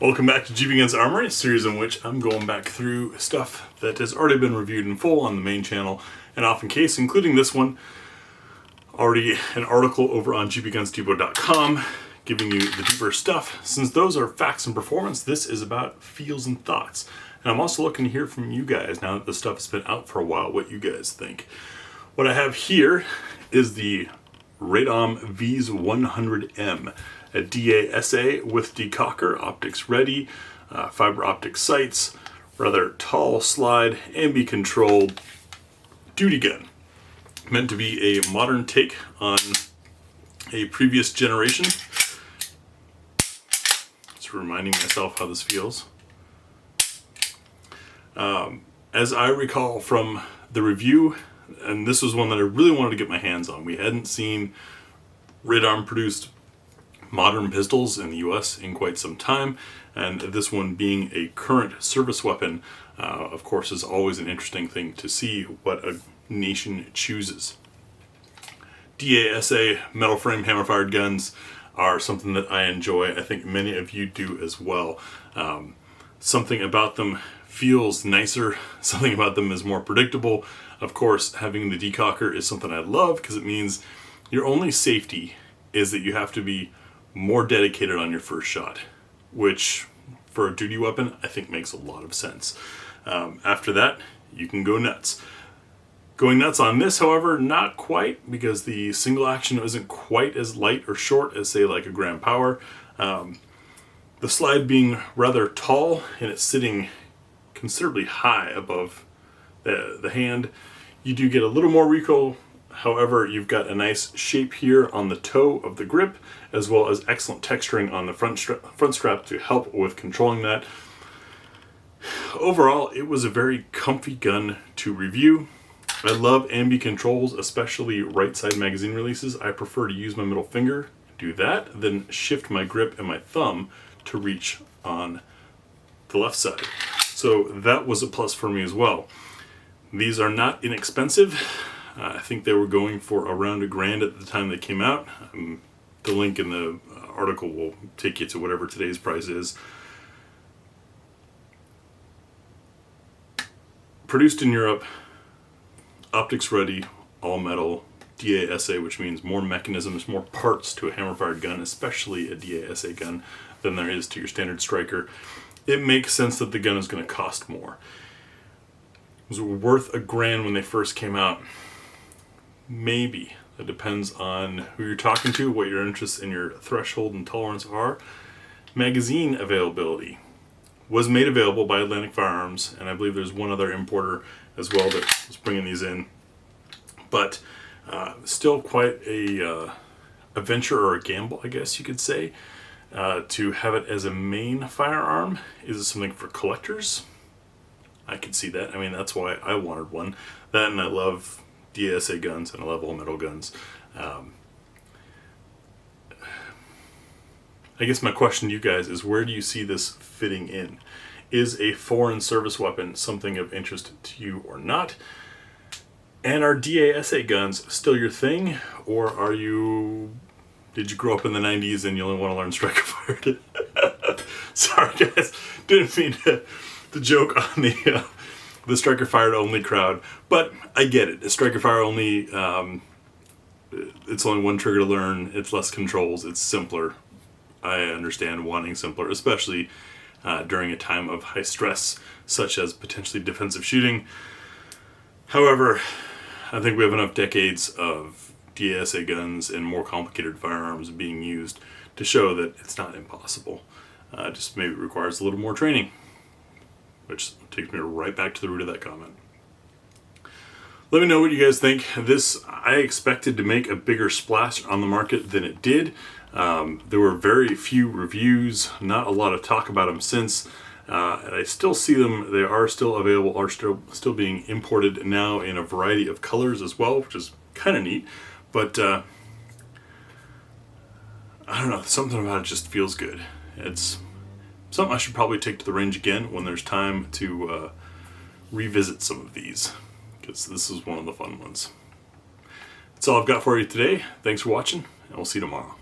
Welcome back to GBGuns Armory, a series in which I'm going back through stuff that has already been reviewed in full on the main channel and off in case, including this one. Already an article over on gbgunsdepot.com giving you the deeper stuff. Since those are facts and performance, this is about feels and thoughts. And I'm also looking to hear from you guys, now that the stuff has been out for a while, what you guys think. What I have here is the Radom Vis 100M. A DASA with decocker, optics ready, fiber optic sights, rather tall slide, ambi controlled duty gun. Meant to be a modern take on a previous generation. Just reminding myself how this feels. As I recall from the review, and this was one that I really wanted to get my hands on. We hadn't seen Radom produced modern pistols in the US in quite some time, and this one being a current service weapon, of course, is always an interesting thing to see what a nation chooses. DASA metal frame hammer fired guns are something that I enjoy. I think many of you do as well. Something about them feels nicer, something about them is more predictable. Of course, having the decocker is something I love because it means your only safety is that you have to be more dedicated on your first shot, which for a duty weapon I think makes a lot of sense. After that, you can go nuts. Going nuts on this, however, not quite, because the single action isn't quite as light or short as, say, like a Grand Power. The slide being rather tall and it's sitting considerably high above the hand, you do get a little more recoil. However, you've got a nice shape here on the toe of the grip, as well as excellent texturing on the front strap to help with controlling that. Overall, it was a very comfy gun to review. I love ambi controls, especially right side magazine releases. I prefer to use my middle finger, do that, then shift my grip and my thumb to reach on the left side. So that was a plus for me as well. These are not inexpensive. I think they were going for around $1,000 at the time they came out. The link in the article will take you to whatever today's price is. Produced in Europe, optics ready, all metal, DASA, which means more mechanisms, more parts to a hammer-fired gun, especially a DASA gun, than there is to your standard striker. It makes sense that the gun is going to cost more. It was worth $1,000 when they first came out. Maybe. It depends on who you're talking to, what your interests and your threshold and tolerance are. Magazine availability was made available by Atlantic Firearms, and I believe there's one other importer as well that is bringing these in. But still quite a venture, or a gamble, I guess you could say, to have it as a main firearm. Is it something for collectors? I could see that. I mean, that's why I wanted one. That, and I love DASA guns and I love all metal guns. I guess my question to you guys is, where do you see this fitting in? Is a foreign service weapon something of interest to you or not? And are DASA guns still your thing, or did you grow up in the 90s and you only want to learn striker fired? Sorry guys, didn't mean to joke on the striker fired only crowd, but I get it. A striker fire only, it's only one trigger to learn, it's less controls, it's simpler. I understand wanting simpler, especially during a time of high stress, such as potentially defensive shooting. However, I think we have enough decades of DASA guns and more complicated firearms being used to show that it's not impossible. Just maybe it requires a little more training. Which takes me right back to the root of that comment. Let me know what you guys think. This, I expected to make a bigger splash on the market than it did. There were very few reviews, not a lot of talk about them since. And I still see them, they are still available, are still being imported now in a variety of colors as well, which is kind of neat. But I don't know, something about it just feels good. It's something I should probably take to the range again when there's time to revisit some of these, because this is one of the fun ones. That's all I've got for you today. Thanks for watching, and we'll see you tomorrow.